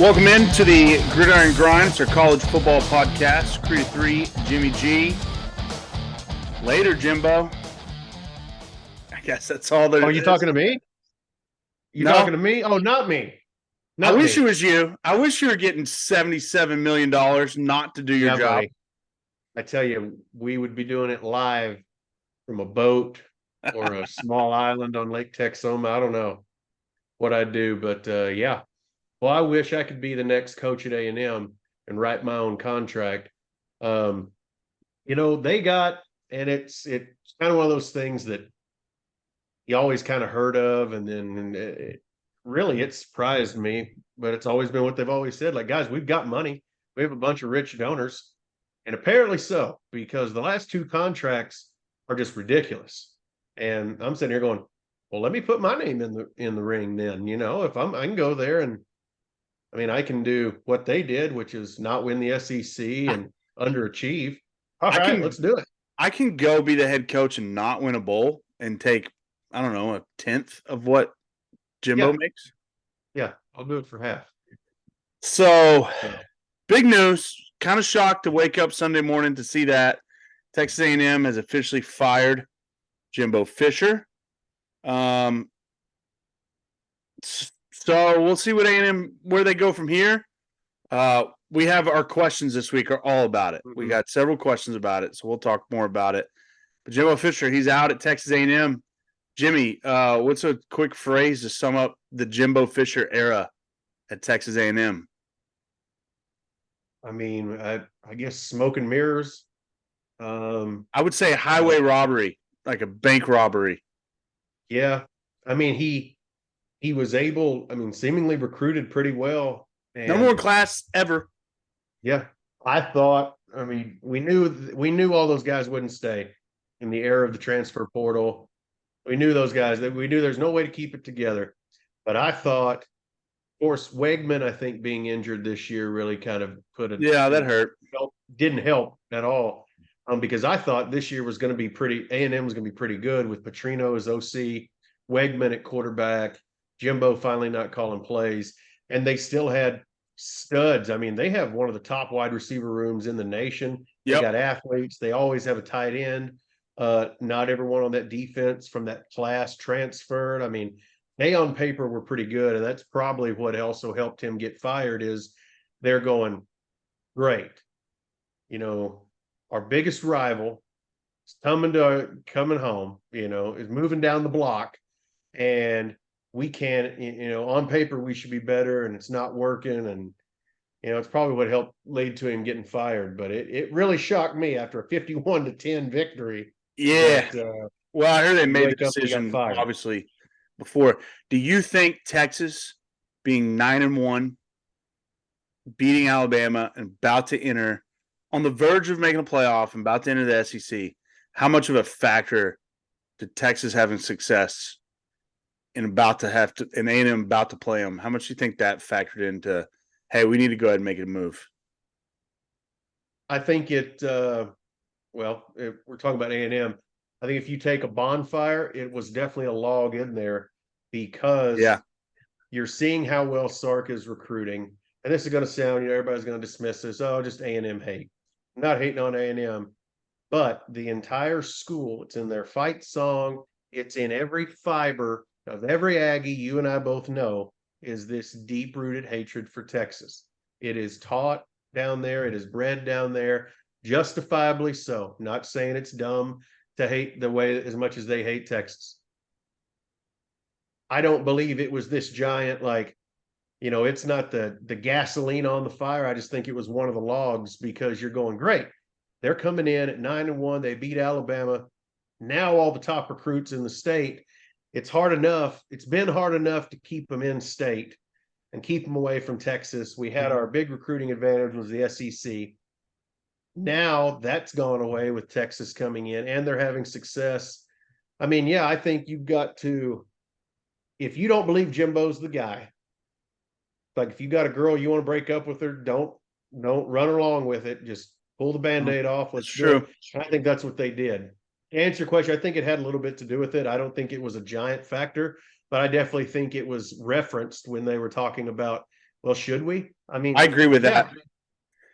Welcome into the Gridiron Grind, our college football podcast. Creta 3, Jimmy G. Later, Jimbo. I guess that's all there is. Oh, you talking to me? You talking to me? Oh, not me. I wish it was you. I wish you were getting $77 million not to do your job. Buddy. I tell you, we would be doing it live from a boat or a small island on Lake Texoma. I don't know what I'd do, but yeah. Well, I wish I could be the next coach at A&M and write my own contract. They got, and it's kind of one of those things that you always kind of heard of, and then really it surprised me, but it's always been what they've always said. Like, guys, we've got money. We have a bunch of rich donors, and apparently so, because the last two contracts are just ridiculous. And I'm sitting here going, well, let me put my name in the ring then. If I can go there and I can do what they did, which is not win the SEC and underachieve. All right, let's do it. I can go be the head coach and not win a bowl and take, I don't know, 1/10 of what Jimbo makes. Yeah, I'll do it for half. So, big news. Kind of shocked to wake up Sunday morning to see that Texas A&M has officially fired Jimbo Fisher. So we'll see what A&M, where they go from here. We have our questions this week are all about it. We got several questions about it, so we'll talk more about it. But Jimbo Fisher, he's out at Texas A&M. Jimmy, what's a quick phrase to sum up the Jimbo Fisher era at Texas A&M? I guess smoke and mirrors. I would say a highway robbery, like a bank robbery. Yeah. He was able, seemingly recruited pretty well. Number one class ever. Yeah. I thought, we knew all those guys wouldn't stay in the era of the transfer portal. We knew those guys, that we knew there's no way to keep it together. But I thought, of course, Wegman, I think being injured this year really kind of that hurt. Didn't help at all. Because I thought this year was going to be A&M was going to be pretty good with Petrino as OC, Wegman at quarterback, Jimbo finally not calling plays, and they still had studs. They have one of the top wide receiver rooms in the nation. They got athletes. They always have a tight end. Not everyone on that defense from that class transferred. They on paper were pretty good, and that's probably what also helped him get fired is they're going, great. Our biggest rival is coming home, is moving down the block, and we can't, on paper we should be better, and it's not working, and it's probably what helped lead to him getting fired. But it really shocked me after a 51-10 victory. Yeah. Well, I heard they made the decision obviously before. Do you think Texas being 9-1, beating Alabama and about to enter on the verge of making a playoff and about to enter the SEC, how much of a factor did Texas having success and A&M about to play them? How much do you think that factored into, hey, we need to go ahead and make it a move? I think we're talking about A&M. I think if you take a bonfire, it was definitely a log in there because you're seeing how well Sark is recruiting. And this is going to sound, everybody's going to dismiss this. Oh, just A&M hate. I'm not hating on A&M, but the entire school, it's in their fight song. It's in every fiber of every Aggie, you and I both know, is this deep-rooted hatred for Texas. It is taught down there. It is bred down there, justifiably so. Not saying it's dumb to hate the way as much as they hate Texas. I don't believe it was this giant, it's not the gasoline on the fire. I just think it was one of the logs because you're going, great. They're coming in at 9-1. They beat Alabama. Now all the top recruits in the state. It's hard enough. It's been hard enough to keep them in state and keep them away from Texas. We had our big recruiting advantage was the SEC. Now that's gone away with Texas coming in and they're having success. I think you've got to, if you don't believe Jimbo's the guy, like if you got a girl, you want to break up with her, don't run along with it. Just pull the Band-Aid off. That's true. I think that's what they did. To answer your question, I think it had a little bit to do with it. I don't think it was a giant factor, but I definitely think it was referenced when they were talking about Well, should we? I mean, I agree with that.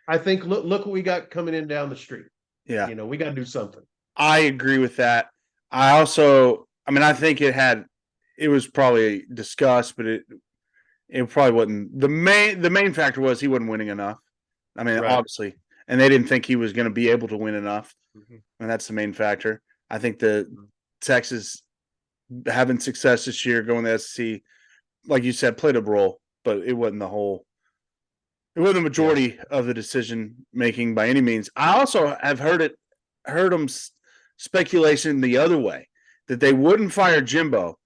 I think look what we got coming in down the street. Yeah. We got to do something. I agree with that. I think it was probably discussed, but it probably wasn't. The main factor was he wasn't winning enough. I mean, Right. obviously, and they didn't think he was going to be able to win enough. Mm-hmm. And that's the main factor. I think the Texas having success this year, going to the SEC, like you said, played a role, but it wasn't the whole. It wasn't the majority of the decision making by any means. I also have heard them speculation the other way that they wouldn't fire Jimbo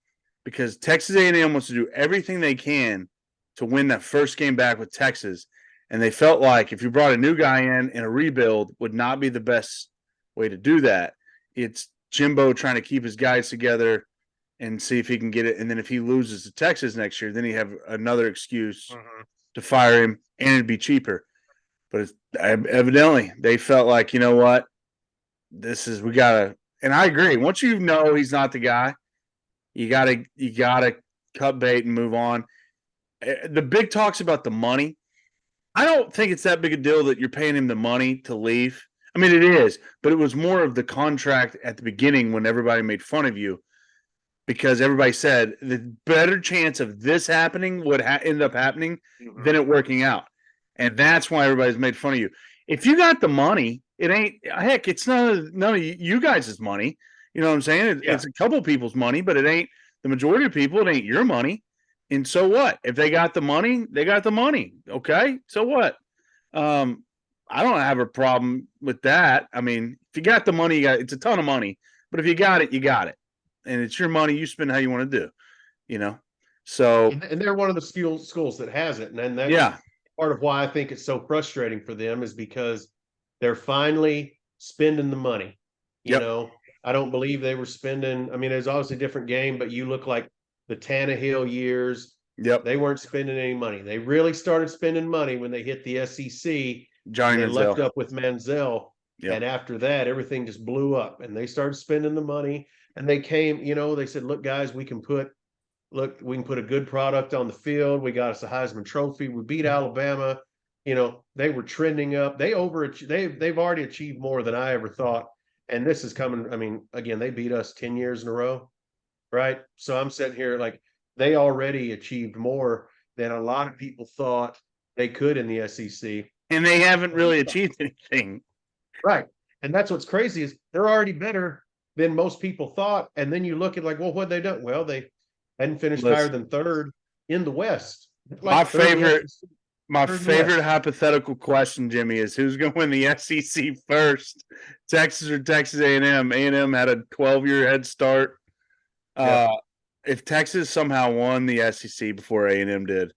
because Texas A&M wants to do everything they can to win that first game back with Texas, and they felt like if you brought a new guy in a rebuild would not be the best way to do that. It's Jimbo trying to keep his guys together and see if he can get it. And then if he loses to Texas next year, then he have another excuse to fire him, and it'd be cheaper. But evidently they felt like, you know what, we gotta. And I agree. Once you know he's not the guy, you gotta cut bait and move on. The big talks about the money. I don't think it's that big a deal that you're paying him the money to leave. I mean, it is, but it was more of the contract at the beginning when everybody made fun of you because everybody said the better chance of this happening would end up happening than it working out. And that's why everybody's made fun of you. If you got the money, it's none of you guys' money. You know what I'm saying? It's a couple people's money, but it ain't the majority of people. It ain't your money. And so what? If they got the money, they got the money. Okay. So what? I don't have a problem with that. I mean, if you got the money, it's a ton of money. But if you got it, you got it. And it's your money. You spend how you want to do, So. And they're one of the schools that has it. And that's part of why I think it's so frustrating for them is because they're finally spending the money. You know, I don't believe they were spending. I mean, it's obviously a different game, but you look like the Tannehill years. They weren't spending any money. They really started spending money when they hit the SEC. They left up with Manziel. And after that, everything just blew up and they started spending the money and they came, they said, look, guys, we can put a good product on the field. We got us a Heisman Trophy. We beat Alabama. They were trending up. They've already achieved more than I ever thought. And this is coming. I mean, again, they beat us 10 years in a row. Right. So I'm sitting here like they already achieved more than a lot of people thought they could in the SEC. And they haven't really achieved anything. Right. And that's what's crazy is they're already better than most people thought. And then you look at like, well, what they done? Well, they hadn't finished higher than third in the West. My favorite hypothetical question, Jimmy, is who's going to win the SEC first, Texas or Texas A&M? A&M had a 12-year head start. If Texas somehow won the SEC before A&M did,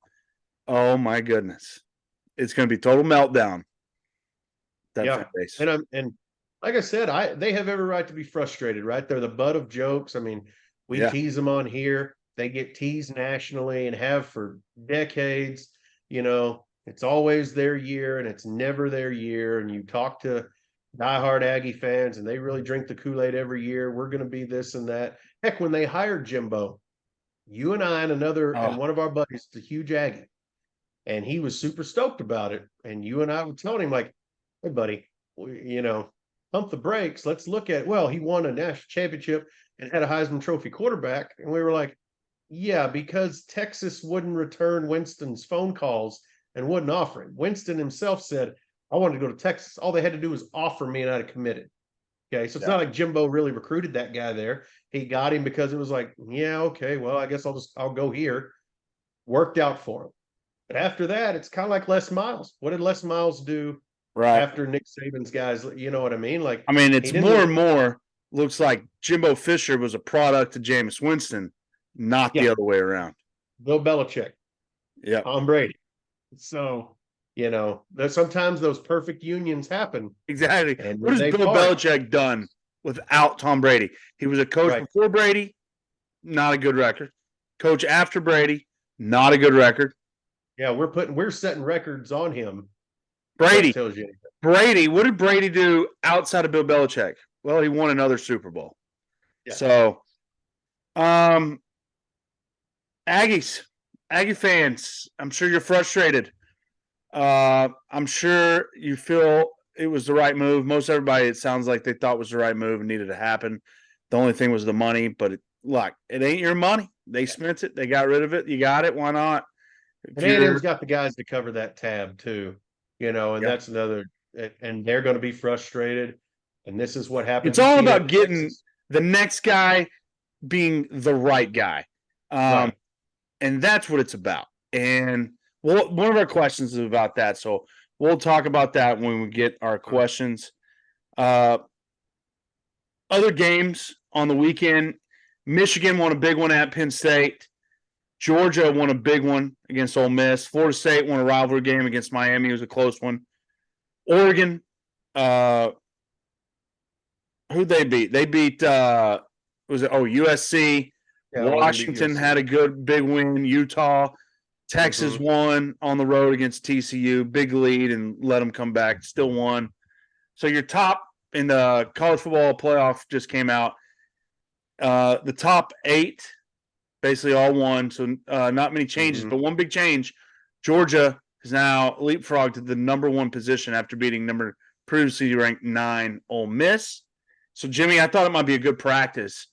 oh my goodness, it's going to be total meltdown. And like I said, they have every right to be frustrated, right? They're the butt of jokes. I mean, we tease them on here. They get teased nationally and have for decades. It's always their year and it's never their year. And you talk to diehard Aggie fans and they really drink the Kool-Aid every year. We're going to be this and that. Heck, when they hired Jimbo, you and I and and one of our buddies, the huge Aggie, and he was super stoked about it. And you and I were telling him like, hey, buddy, pump the brakes. Let's look at, he won a national championship and had a Heisman Trophy quarterback. And we were like, yeah, because Texas wouldn't return Winston's phone calls and wouldn't offer him. Winston himself said, I wanted to go to Texas. All they had to do was offer me and I'd have committed. Okay. So it's not like Jimbo really recruited that guy there. He got him because it was like, yeah, okay, well, I guess I'll go here. Worked out for him. But after that, it's kind of like Les Miles. What did Les Miles do after Nick Saban's guys? You know what I mean? Like, it's more and more looks like Jimbo Fisher was a product of Jameis Winston, not the other way around. Bill Belichick. Yeah. Tom Brady. So, sometimes those perfect unions happen. Exactly. And what has Bill Belichick done without Tom Brady? He was a coach before Brady, not a good record. Coach after Brady, not a good record. Yeah, we're setting records on him. Brady. What did Brady do outside of Bill Belichick? Well, he won another Super Bowl. Yeah. So, Aggies Aggie fans, I'm sure you're frustrated. I'm sure you feel it was the right move. Most everybody, it sounds like they thought was the right move and needed to happen. The only thing was the money, but look, it ain't your money. They spent it. They got rid of it. You got it. Why not? And A&M's got the guys to cover that tab too, and Yeah. that's another. And they're going to be frustrated. And this is what happens. It's all about getting the next guy being the right guy. Right. And that's what it's about. And one of our questions is about that. So we'll talk about that when we get our questions. Other games on the weekend, Michigan won a big one at Penn State. Georgia won a big one against Ole Miss. Florida State won a rivalry game against Miami. It was a close one. Oregon, who'd they beat? They beat USC. Yeah, Washington had a good big win. Utah, Texas won on the road against TCU, big lead, and let them come back. Still won. So your top in the college football playoff just came out. The top 8 basically all won. So not many changes, but one big change. Georgia is now leapfrogged to the number 1 position after beating previously ranked 9 Ole Miss. So Jimmy, I thought it might be a good practice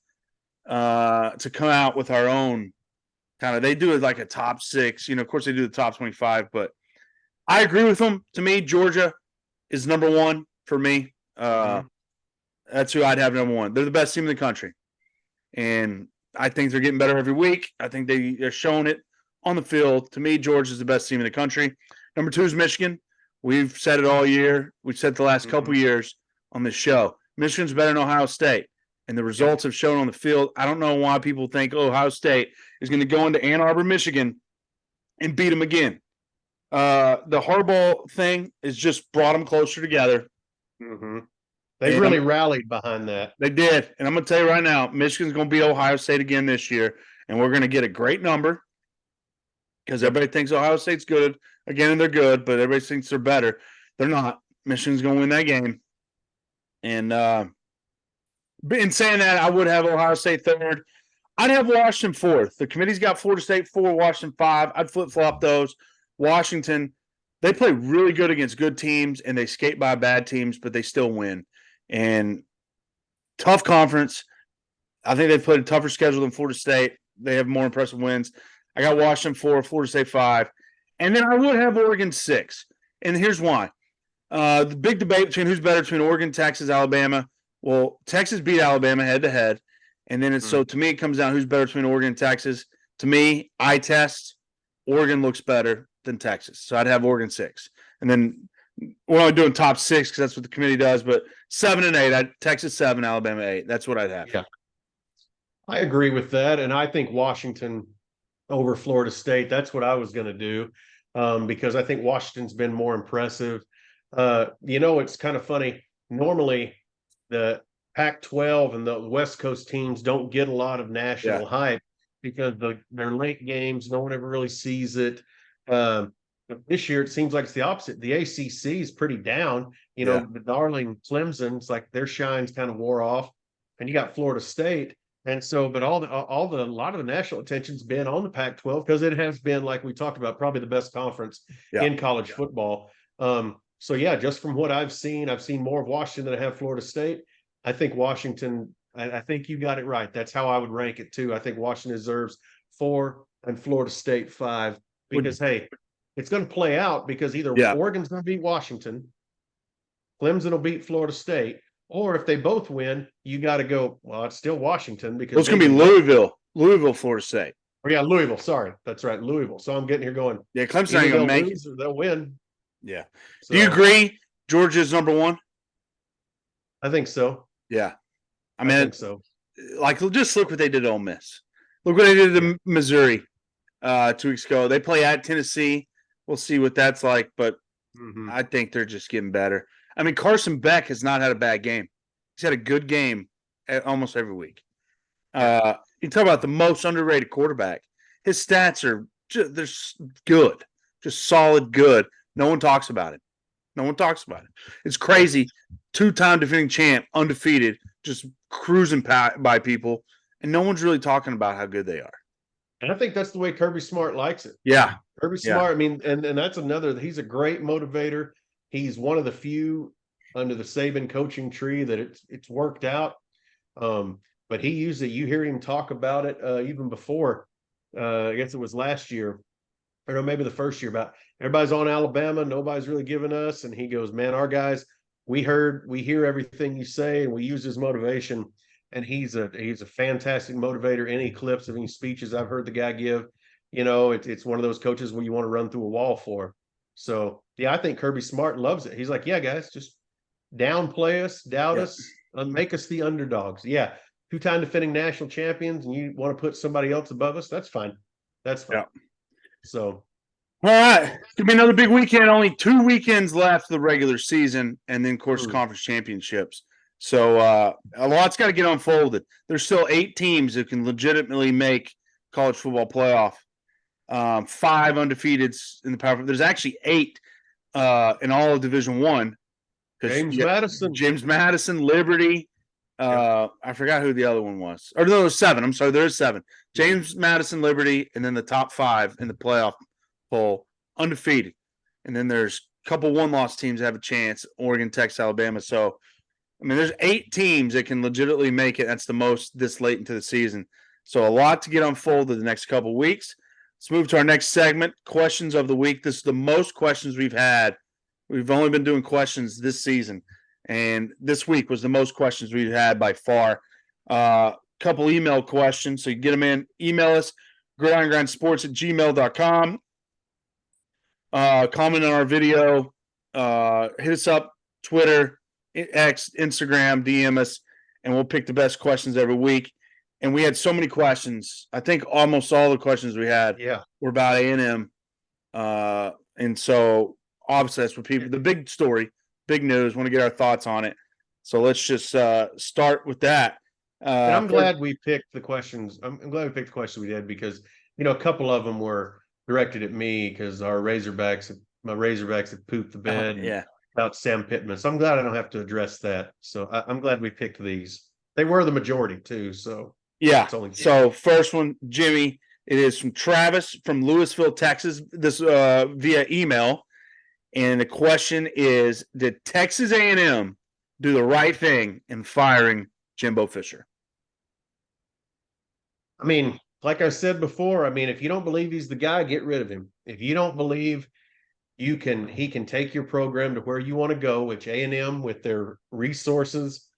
to come out with our own kind of. They do it like a top 6. Of course they do the top 25, but I agree with them. To me, Georgia is number 1 for me. That's who I'd have number 1. They're the best team in the country, and I think they're getting better every week. I think they're showing it on the field. To me, Georgia is the best team in the country. Number 2 is Michigan. We've said it all year. We've said it the last couple years on this show. Michigan's better than Ohio State, and the results have shown on the field. I don't know why people think Ohio State is going to go into Ann Arbor, Michigan, and beat them again. The Harbaugh thing has just brought them closer together. They really rallied behind that. They did. And I'm going to tell you right now, Michigan's going to beat Ohio State again this year, and we're going to get a great number because everybody thinks Ohio State's good. Again, and they're good, but everybody thinks they're better. They're not. Michigan's going to win that game. And in saying that, I would have Ohio State 3rd. I'd have Washington 4th. The committee's got Florida State 4, Washington 5. I'd flip-flop those. Washington, they play really good against good teams, and they skate by bad teams, but they still win. And tough conference. I think they've played a tougher schedule than Florida State. They have more impressive wins. I got Washington 4, Florida State 5. And then I would have Oregon 6. And here's why. The big debate between who's better between Oregon, Texas, Alabama. Well, Texas beat Alabama head-to-head. And then so to me, it comes down who's better between Oregon and Texas. To me, eye test, Oregon looks better than Texas. So I'd have Oregon 6. And then we're only doing top 6 because that's what the committee does. But 7 and 8, Texas 7, Alabama 8. That's what I'd have. Yeah, I agree with that. And I think Washington over Florida State, that's what I was going to do because I think Washington's been more impressive. It's kind of funny. Normally, the Pac-12 and the West Coast teams don't get a lot of national hype because they're late games. No one ever really sees it. This year, it seems like it's the opposite. The ACC is pretty down. The darling Clemson, it's like their shine's kind of wore off. And you got Florida State. And so, but a lot of the national attention's been on the Pac-12 because it has been, like we talked about, probably the best conference in college football. So, just from what I've seen more of Washington than I have Florida State. I think Washington, I think you got it right. That's how I would rank it too. I think Washington deserves 4 and Florida State 5 because, hey, it's going to play out because either Oregon's going to beat Washington, Clemson will beat Florida State, or if they both win, you got to go, well, it's still Washington because it's going to be Louisville, Florida State. Oh, Louisville. Sorry. That's right. Louisville. So I'm getting here going. Yeah, Clemson ain't going to make it. They'll win. Yeah. So, do you agree Georgia's number 1? I think so. Yeah. I think so. Like, just look what they did to Ole Miss. Look what they did to Missouri 2 weeks ago. They play at Tennessee. We'll see what that's like, but I think they're just getting better. I mean, Carson Beck has not had a bad game. He's had a good game almost every week. You talk about the most underrated quarterback. His stats are they're good, just solid good. No one talks about it. It's crazy. 2-time defending champ, undefeated, just cruising by people, and no one's really talking about how good they are. And I think that's the way Kirby Smart likes it. Yeah. Kirby Smart, I mean, and that's another, he's a great motivator. He's one of the few under the Saban coaching tree that it's worked out. But he used it. You hear him talk about it even before. I guess it was last year, or no, maybe the first year, about everybody's on Alabama, nobody's really giving us. And he goes, man, our guys, we hear everything you say, and we use his motivation. And he's a fantastic motivator. Any clips of any speeches I've heard the guy give, it's one of those coaches where you want to run through a wall for. So yeah, I think Kirby Smart loves it. He's like, yeah, guys, just downplay us, doubt us, make us the underdogs. Yeah, 2-time defending national champions, and you want to put somebody else above us? That's fine. That's fine. Yeah. So, all right, it's gonna be another big weekend. Only 2 weekends left of the regular season, and then, of course, conference championships. So a lot's got to get unfolded. There's still 8 teams that can legitimately make college football playoff. 5 undefeateds in the power. There's actually 8 in all of Division I. James Madison, Liberty. I forgot who the other one was. Or no, there was 7. I'm sorry, there's 7. James Madison, Liberty, and then the top 5 in the playoff poll, undefeated. And then there's a couple one-loss teams that have a chance, Oregon, Texas, Alabama. So, I mean, there's 8 teams that can legitimately make it. That's the most this late into the season. So a lot to get unfolded the next couple weeks. Let's move to our next segment, questions of the week. This is the most questions we've had. We've only been doing questions this season, and this week was the most questions we've had by far. Couple email questions, so you get them in. Email us, gridirongrindsports@gmail.com. Comment on our video. Hit us up, Twitter, X, Instagram, DM us, and we'll pick the best questions every week. And we had so many questions. I think almost all the questions we had were about A&M. And so obviously that's what people, the big story, big news, want to get our thoughts on it. So let's just start with that. And I'm glad we picked the questions. I'm glad we picked the questions we did because, a couple of them were directed at me because my Razorbacks have pooped the bed about Sam Pittman. So I'm glad I don't have to address that. So I'm glad we picked these. They were the majority too. So yeah. So first one, Jimmy, it is from Travis from Louisville, Texas. This via email, and the question is: did Texas A&M do the right thing in firing Jimbo Fisher? I mean, like I said before, if you don't believe he's the guy, get rid of him. If you don't believe he can take your program to where you want to go, which A&M with their resources,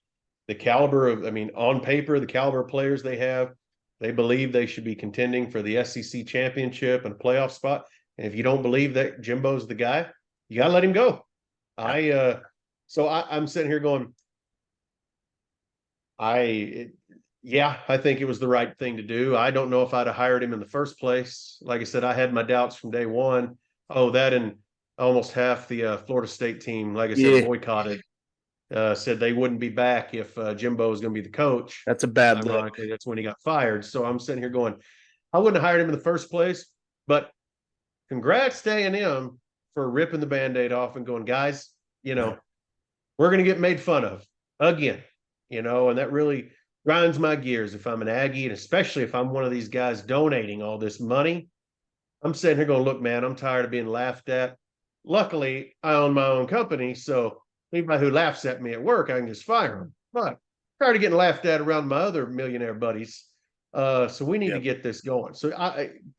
the caliber of, on paper, the caliber of players they have, they believe they should be contending for the SEC championship and a playoff spot. And if you don't believe that Jimbo's the guy, you got to let him go. So I'm sitting here going, I think it was the right thing to do. I don't know if I'd have hired him in the first place. Like I said, I had my doubts from day one. Oh, that and almost half the Florida State team, like I said, boycotted. Said they wouldn't be back if Jimbo was going to be the coach. That's a bad look. Ironically, that's when he got fired. So I'm sitting here going, I wouldn't have hired him in the first place. But congrats to A&M for ripping the Band-Aid off and going, guys, we're going to get made fun of again. And that really grinds my gears if I'm an Aggie, and especially if I'm one of these guys donating all this money. I'm sitting here going, look, man, I'm tired of being laughed at. Luckily, I own my own company, so anybody who laughs at me at work, I can just fire them. But I'm tired of getting laughed at around my other millionaire buddies. So we need to get this going. So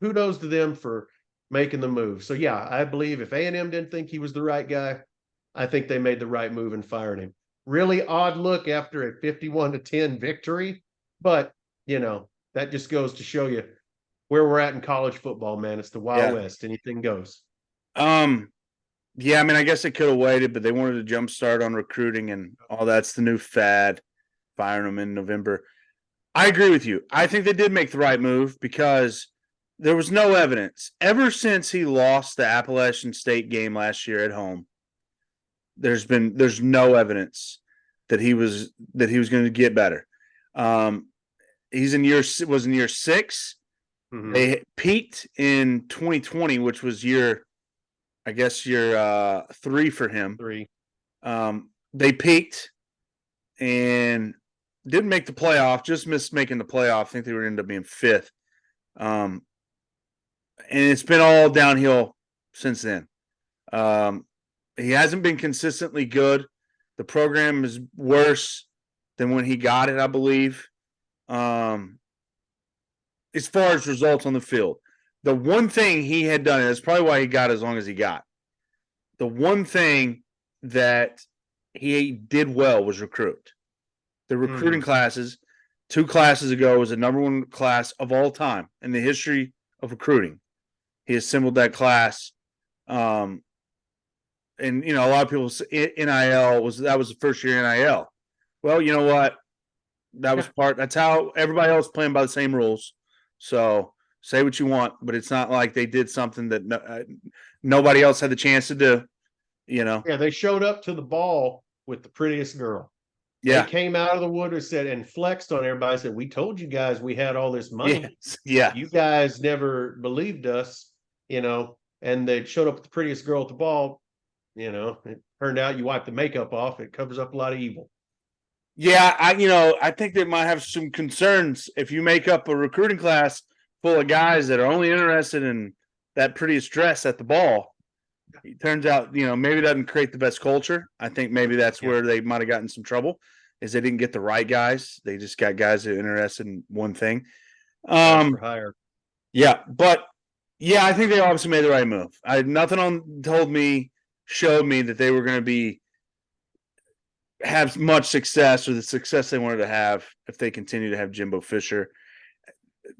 kudos to them for making the move. So yeah, I believe if A&M didn't think he was the right guy, I think they made the right move in firing him. Really odd look after a 51-10 victory, but that just goes to show you where we're at in college football, man. It's the Wild West. Anything goes. Yeah, I guess they could have waited, but they wanted to jumpstart on recruiting and all that's the new fad, firing them in November. I agree with you. I think they did make the right move because there was no evidence. Ever since he lost the Appalachian State game last year at home, there's no evidence that he was going to get better. He's in year 6. Mm-hmm. They peaked in 2020, which was year 3 for him. 3. They peaked and didn't make the playoff. Just missed making the playoff. I think they would end up being 5th. and it's been all downhill since then. He hasn't been consistently good. The program is worse than when he got it, I believe. As far as results on the field, the one thing he had done, and that's probably why he got as long as he got. The one thing that he did well was recruit. The recruiting classes, 2 classes ago, was the number 1 class of all time in the history of recruiting. He assembled that class. And a lot of people say NIL was the first year NIL. Well, you know what? That was that's how everybody else playing by the same rules. So say what you want, but it's not like they did something that nobody else had the chance to do. Yeah, they showed up to the ball with the prettiest girl. Yeah. They came out of the woodwork and flexed on everybody, said, we told you guys we had all this money. Yes. Yeah. You guys never believed us, and they showed up with the prettiest girl at the ball. It turned out you wipe the makeup off, it covers up a lot of evil. Yeah, I think they might have some concerns if you make up a recruiting class full of guys that are only interested in that prettiest dress at the ball. It turns out, maybe it doesn't create the best culture. I think maybe that's where they might have gotten some trouble, is they didn't get the right guys. They just got guys that are interested in one thing. For hire. Yeah, but I think they obviously made the right move. Nothing showed me that they were going to have much success, or the success they wanted to have if they continue to have Jimbo Fisher.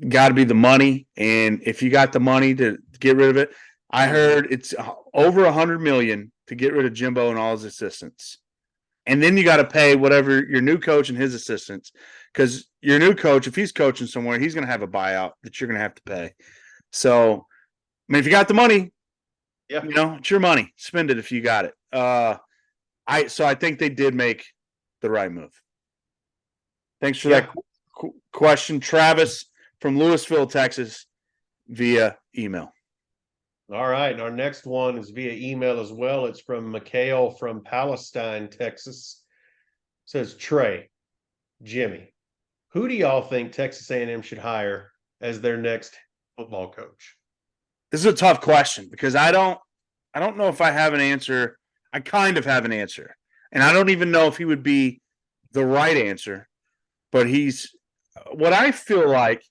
Got to be the money, and if you got the money to get rid of it, I heard it's over $100 million to get rid of Jimbo and all his assistants, and then you got to pay whatever your new coach and his assistants, because your new coach, if he's coaching somewhere, he's going to have a buyout that you're going to have to pay. So, if you got the money, it's your money. Spend it if you got it. I think they did make the right move. Thanks for that question, Travis from Louisville, Texas, via email. All right. And our next one is via email as well. It's from Mikhail from Palestine, Texas. It says, Trey, Jimmy, who do y'all think Texas A&M should hire as their next football coach? This is a tough question because I don't know if I have an answer. I kind of have an answer, and I don't even know if he would be the right answer, but what I feel like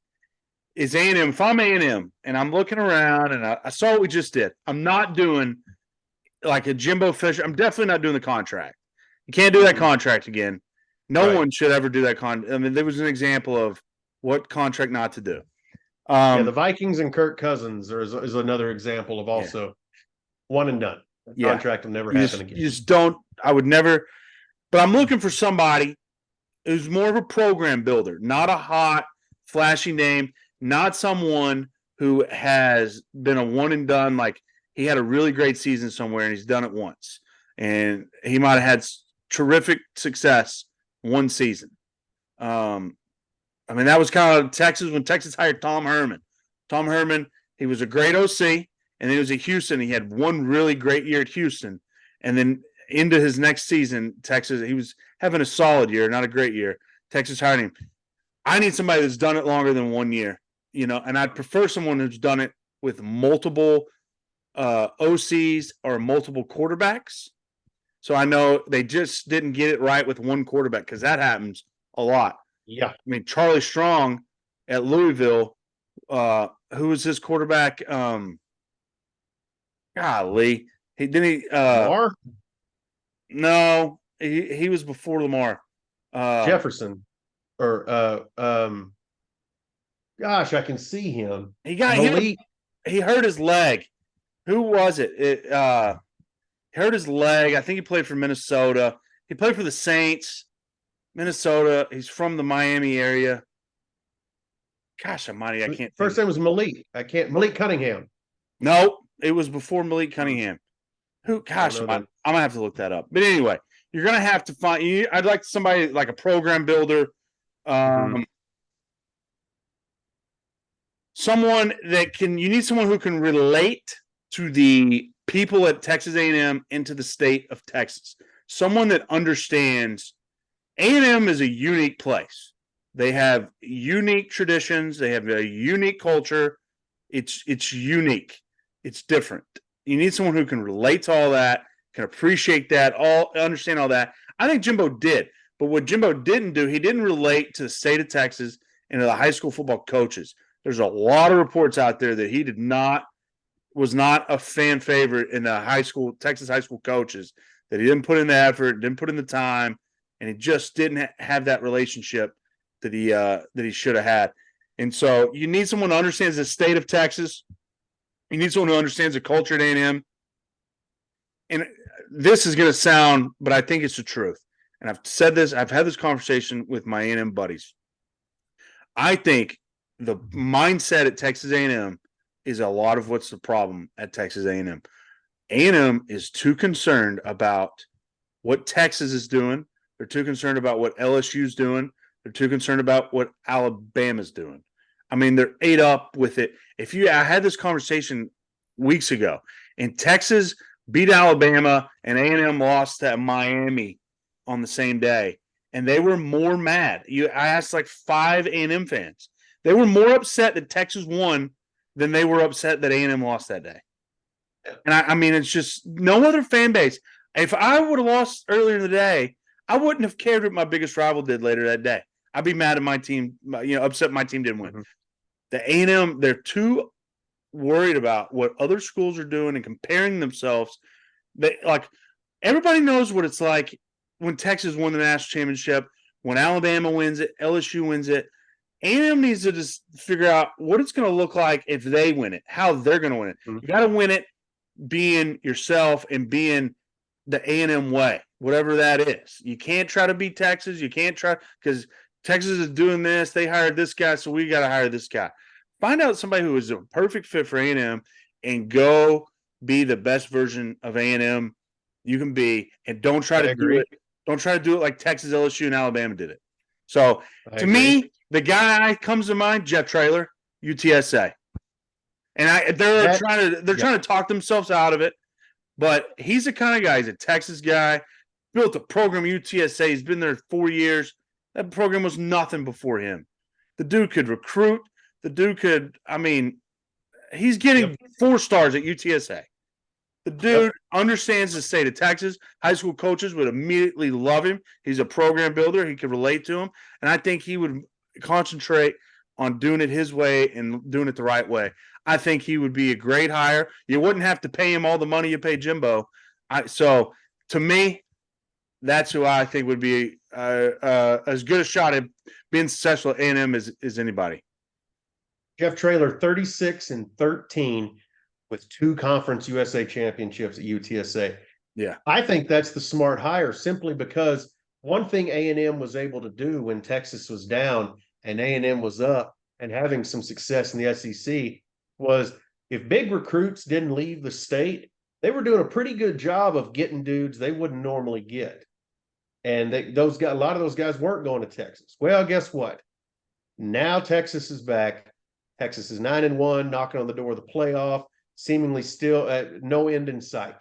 is A&M. If I'm A&M and I'm looking around and I saw what we just did, I'm not doing like a Jimbo Fisher. I'm definitely not doing the contract. You can't do that contract again. No one should ever do that there was an example of what contract not to do. The Vikings and Kirk Cousins is another example of also one and done. Contract will never happen again. You just don't. I would never. But I'm looking for somebody who's more of a program builder, not a hot, flashy name, not someone who has been a one and done. Like he had a really great season somewhere and he's done it once, and he might have had terrific success one season. That was kind of Texas when Texas hired Tom Herman. Tom Herman, he was a great OC, and then he was at Houston. He had one really great year at Houston, and then into his next season, Texas, he was having a solid year, not a great year. Texas hired him. I need somebody that's done it longer than 1 year, and I'd prefer someone who's done it with multiple OCs or multiple quarterbacks. So I know they just didn't get it right with one quarterback, because that happens a lot. Yeah. Charlie Strong at Louisville, who was his quarterback? Golly. Lamar? No, he was before Lamar. Jefferson. Or gosh, I can see him. He hurt his leg. Who was it? He hurt his leg. I think he played for Minnesota. He played for the Saints. Minnesota. He's from the Miami area. Gosh almighty, I can't. First name was Malik. Malik Cunningham. No, it was before Malik Cunningham. Who? Gosh, I'm gonna have to look that up. But anyway, you're gonna have to find. I'd like somebody like a program builder, someone that can. You need someone who can relate to the people at Texas A&M and to the state of Texas. Someone that understands. A&M is a unique place. They have unique traditions. They have a unique culture. It's unique. It's different. You need someone who can relate to all that, can appreciate that, understand all that. I think Jimbo did. But what Jimbo didn't do, he didn't relate to the state of Texas and to the high school football coaches. There's a lot of reports out there that he was not a fan favorite in the Texas high school coaches, that he didn't put in the effort, didn't put in the time, and he just didn't have that relationship that he should have had. And so you need someone who understands the state of Texas. You need someone who understands the culture at A&M. And this is going to sound, but I think it's the truth. And I've said this, I've had this conversation with my A&M buddies. I think the mindset at Texas A&M is a lot of what's the problem at Texas A&M. A&M is too concerned about what Texas is doing. They're too concerned about what LSU's doing. They're too concerned about what Alabama's doing. I mean, they're ate up with it. I had this conversation weeks ago, and Texas beat Alabama, and A&M lost at Miami on the same day, and they were more mad. I asked like 5 A&M fans. They were more upset that Texas won than they were upset that A&M lost that day. And I mean, it's just no other fan base. If I would have lost earlier in the day, I wouldn't have cared what my biggest rival did later that day. I'd be mad at my team, upset my team didn't win. Mm-hmm. The A&M, they're too worried about what other schools are doing and comparing themselves. Everybody knows what it's like when Texas won the national championship, when Alabama wins it, LSU wins it. A&M needs to just figure out what it's going to look like if they win it, how they're going to win it. Mm-hmm. You got to win it being yourself and being the A&M way, whatever that is. You can't try to beat Texas. You can't try because Texas is doing this. They hired this guy, so we got to hire this guy. Find out somebody who is a perfect fit for A&M and go be the best version of A&M you can be, and don't try to do it. Don't try to do it like Texas, LSU, and Alabama did it. So to me, the guy comes to mind, Jeff Traylor, UTSA, and they're trying to talk themselves out of it. But he's the kind of guy. He's a Texas guy, built a program at UTSA. He's been there 4 years. That program was nothing before him. The dude could recruit. The dude could. I mean, he's getting 4 stars at UTSA. The dude understands the state of Texas. High school coaches would immediately love him. He's a program builder. He could relate to him. And I think he would concentrate on doing it his way and doing it the right way. I think he would be a great hire. You wouldn't have to pay him all the money you pay Jimbo. So to me, that's who I think would be as good a shot at being successful at A&M as anybody. Jeff Traylor, 36-13. With 2 Conference USA championships at UTSA. Yeah. I think that's the smart hire simply because one thing A&M was able to do when Texas was down and A&M was up and having some success in the SEC was if big recruits didn't leave the state, they were doing a pretty good job of getting dudes they wouldn't normally get. And a lot of those guys weren't going to Texas. Well, guess what? Now Texas is back. Texas is 9-1, knocking on the door of the playoff. Seemingly still no end in sight.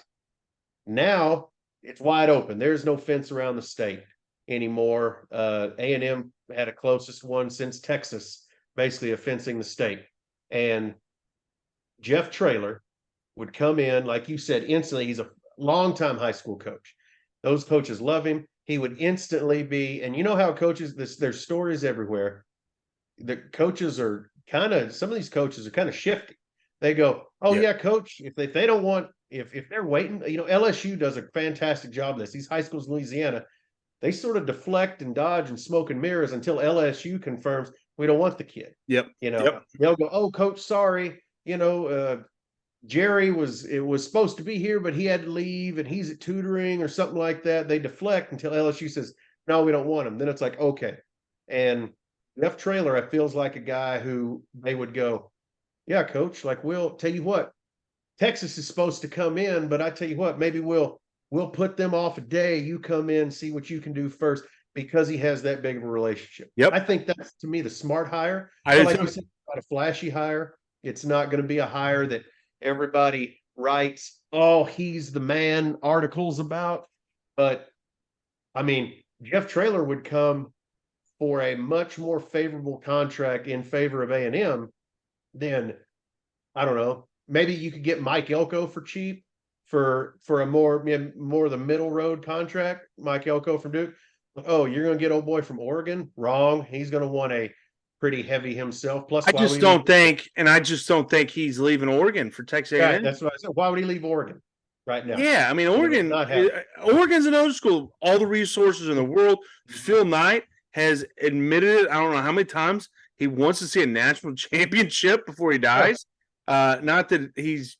Now it's wide open. There's no fence around the state anymore. A&M had a closest one since Texas, basically fencing the state. And Jeff Traylor would come in, like you said, instantly. He's a longtime high school coach. Those coaches love him. He would instantly be, and you know how coaches, there's stories everywhere. The coaches are some of these coaches are kind of shifty. They go, oh, yeah, coach, if they don't want, if they're waiting, LSU does a fantastic job of this. These high schools in Louisiana, they sort of deflect and dodge and smoke and mirrors until LSU confirms we don't want the kid. Yep. They'll go, oh, coach, sorry. Jerry was supposed to be here, but he had to leave and he's at tutoring or something like that. They deflect until LSU says, no, we don't want him. Then it's like, okay. And Jeff Traylor, I feels like a guy who they would go, yeah, coach, like we'll tell you what, Texas is supposed to come in, but I tell you what, maybe we'll put them off a day. You come in, see what you can do first, because he has that big of a relationship. Yep. I think that's, to me, the smart hire. Like you said, not a flashy hire. It's not going to be a hire that everybody writes, oh, he's the man, articles about. But I mean, Jeff Traylor would come for a much more favorable contract in favor of A&M than I don't know. Maybe you could get Mike Elko for cheap for a more of the middle road contract. Mike Elko from Duke. Oh, you're going to get old boy from Oregon? Wrong. He's going to want a pretty heavy himself. Plus, I just don't think he's leaving Oregon for Texas A&M. Right, that's what I said. Why would he leave Oregon right now? Yeah, I mean, Oregon's another school. All the resources in the world. Phil Knight has admitted it. I don't know how many times he wants to see a national championship before he dies. Not that he's,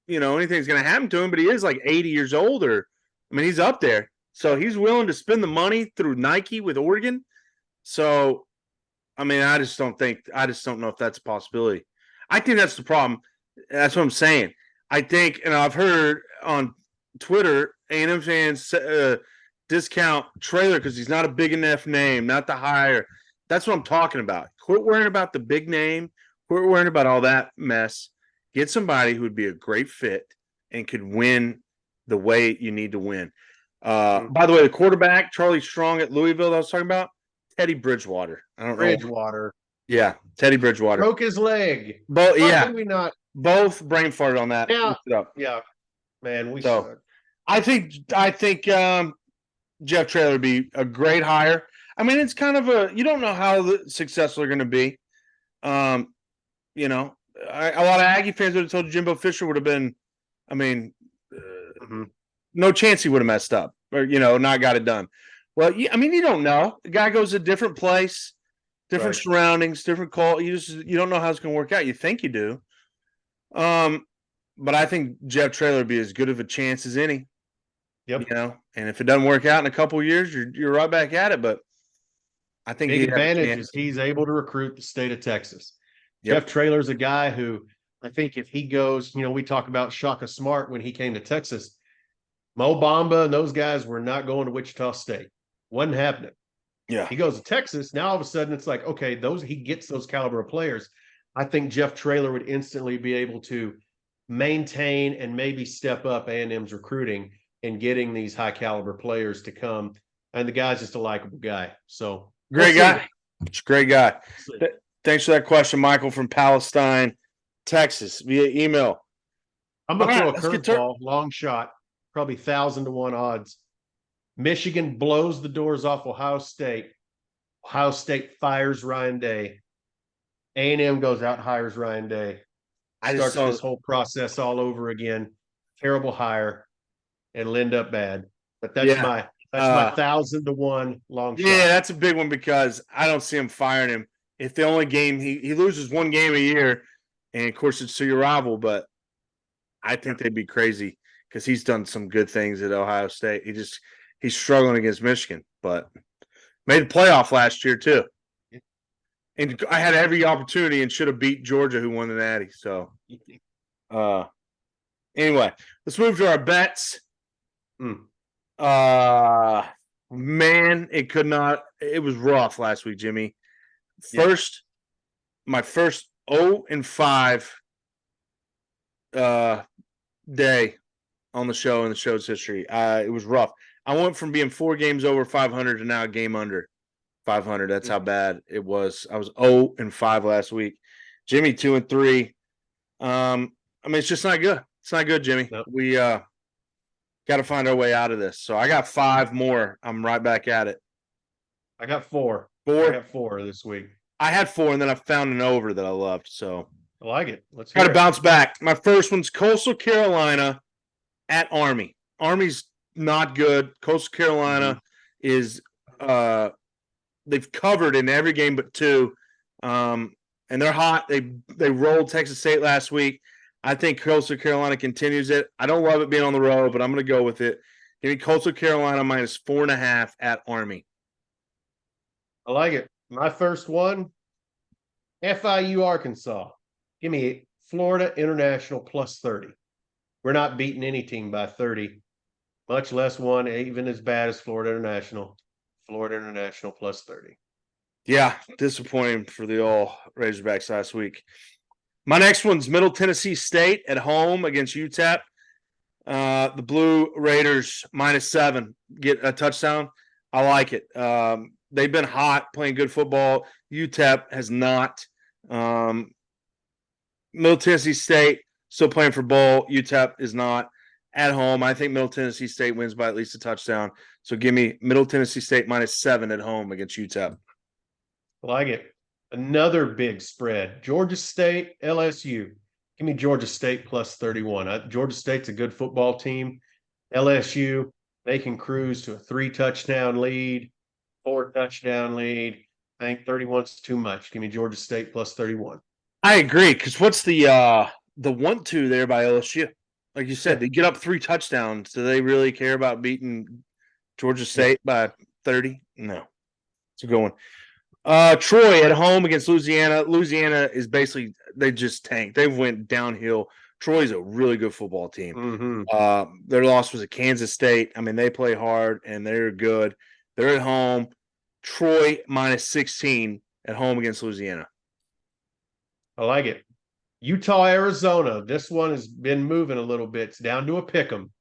anything's going to happen to him, but he is like 80 years old, he's up there. So he's willing to spend the money through Nike with Oregon. So, I just don't know if that's a possibility. I think that's the problem. That's what I'm saying. I think, and I've heard on Twitter, A&M fans discount Traylor because he's not a big enough name, not the hire. That's what I'm talking about. Quit worrying about the big name. Quit worrying about all that mess. Get somebody who would be a great fit and could win the way you need to win. By the way, the quarterback, Charlie Strong at Louisville, that I was talking about, Teddy Bridgewater. I don't know. Bridgewater. Yeah, Teddy Bridgewater. Broke his leg. Both, Why did we not? Both brain farted on that. Yeah, man, we suck. I think Jeff Traylor would be a great hire. It's kind of you don't know how successful they're going to be. A lot of Aggie fans would have told Jimbo Fisher would have been, no chance he would have messed up or, not got it done. Well, you don't know. The guy goes to a different place, different surroundings, different call. You don't know how it's going to work out. You think you do. But I think Jeff Traylor would be as good of a chance as any. Yep. And if it doesn't work out in a couple of years, you're right back at it. But I think big advantage is he's able to recruit the state of Texas. Yep. Jeff Traylor's a guy who I think if he goes, we talk about Shaka Smart when he came to Texas. Mo Bamba and those guys were not going to Wichita State. Wasn't happening. Yeah. He goes to Texas. Now all of a sudden it's like, okay, he gets those caliber of players. I think Jeff Traylor would instantly be able to maintain and maybe step up A&M's recruiting and getting these high caliber players to come. And the guy's just a likable guy. So great guy. It's a great guy. Thanks for that question, Michael from Palestine, Texas, via email. I'm going to throw a curveball, long shot, probably 1,000-to-1 odds. Michigan blows the doors off Ohio State. Ohio State fires Ryan Day. A&M goes out and hires Ryan Day. Starts this whole process all over again. Terrible hire. It'll end up bad. But that's my 1,000-to-1 long shot. Yeah, that's a big one because I don't see him firing him. If the only game he loses one game a year, and of course it's to your rival, but I think they'd be crazy because he's done some good things at Ohio State. He's struggling against Michigan, but made the playoff last year too. And I had every opportunity and should have beat Georgia, who won the Natty. So, anyway, let's move to our bets. Man, it was rough last week, Jimmy. My first 0-5 day on the show in the show's history. It was rough. I went from being 4 games over 500 to now a game under 500. That's how bad it was. I was 0-5 last week. Jimmy 2-3. It's just not good. It's not good, Jimmy. Nope. We got to find our way out of this. So I got 5 more. I'm right back at it. I got 4. I got 4 this week. I had 4, and then I found an over that I loved. So I like it. Let's got to bounce back. My first one's Coastal Carolina at Army. Army's not good. Coastal Carolina is they've covered in every game but 2. And they're hot. They rolled Texas State last week. I think Coastal Carolina continues it. I don't love it being on the road, but I'm going to go with it. Give me Coastal Carolina minus 4.5 at Army. I like it. My first one, FIU Arkansas. Give me Florida International plus 30. We're not beating any team by 30, much less one even as bad as Florida International. Florida International plus 30. Yeah, disappointing for the all Razorbacks last week. My next one's Middle Tennessee State at home against UTEP. The Blue Raiders minus 7 get a touchdown. I like it. They've been hot playing good football. UTEP has not. Middle Tennessee State still playing for bowl. UTEP is not. At home, I think Middle Tennessee State wins by at least a touchdown. So give me Middle Tennessee State -7 at home against UTEP. Like it. Another big spread. Georgia State, LSU. Give me Georgia State +31. Georgia State's a good football team. LSU, they can cruise to a 3-touchdown lead, 4-touchdown lead. I think 31's too much. Give me Georgia State +31. I agree, because what's the 1-2 there by LSU? Like you said, they get up 3 touchdowns. Do they really care about beating Georgia State by 30? No. It's a good one. Troy at home against Louisiana. Louisiana is basically, they just tanked. They went downhill. Troy's a really good football team. Mm-hmm. Their loss was at Kansas State. I mean, they play hard and they're good. They're at home. Troy -16 at home against Louisiana. I like it. Utah, Arizona. This one has been moving a little bit. It's down to a pick 'em.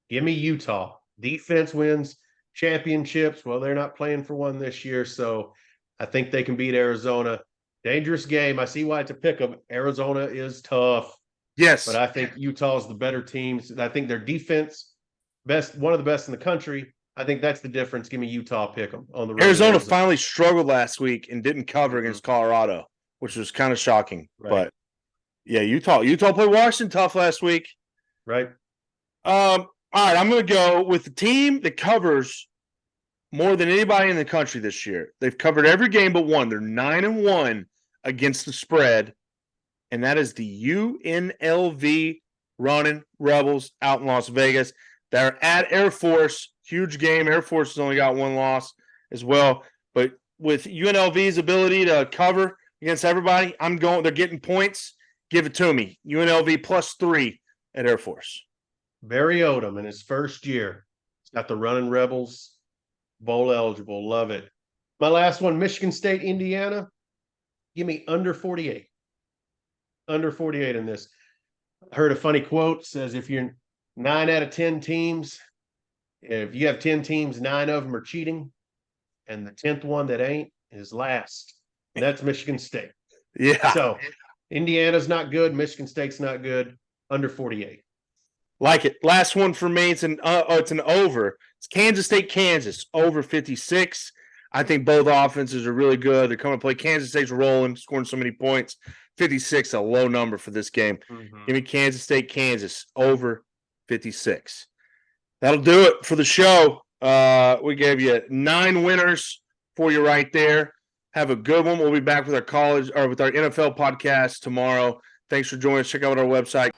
Give me Utah. Defense wins championships. Well, they're not playing for one this year, so I think they can beat Arizona. Dangerous game. I see why it's a pick 'em. Arizona is tough. Yes. But I think Utah's the better team. I think their defense, one of the best in the country. I think that's the difference. Give me Utah pick 'em on the road. Arizona finally struggled last week and didn't cover against Colorado, which was kind of shocking. Right. But yeah, Utah played Washington tough last week. Right. All right, I'm going to go with the team that covers more than anybody in the country this year. They've covered every game but one. They're 9-1 against the spread, and that is the UNLV Running Rebels out in Las Vegas. They're at Air Force. Huge game. Air Force has only got 1 loss as well. But with UNLV's ability to cover against everybody, they're getting points. Give it to me. UNLV +3 at Air Force. Barry Odom in his first year. He's got the Running Rebels bowl eligible. Love it. My last one, Michigan State, Indiana. Give me under 48. Under 48 in this. I heard a funny quote, says if you're 9 out of 10 teams, if you have 10 teams, 9 of them are cheating, and the 10th one that ain't is last. And that's Michigan State. Yeah. So Indiana's not good. Michigan State's not good. Under 48. Like it. Last one for me. It's an over. It's Kansas State, Kansas, over 56. I think both offenses are really good. They're coming to play. Kansas State's rolling, scoring so many points. 56, a low number for this game. Mm-hmm. Give me Kansas State, Kansas, over 56. That'll do it for the show. We gave you 9 winners for you right there. Have a good one. We'll be back with our NFL podcast tomorrow. Thanks for joining us. Check out our website.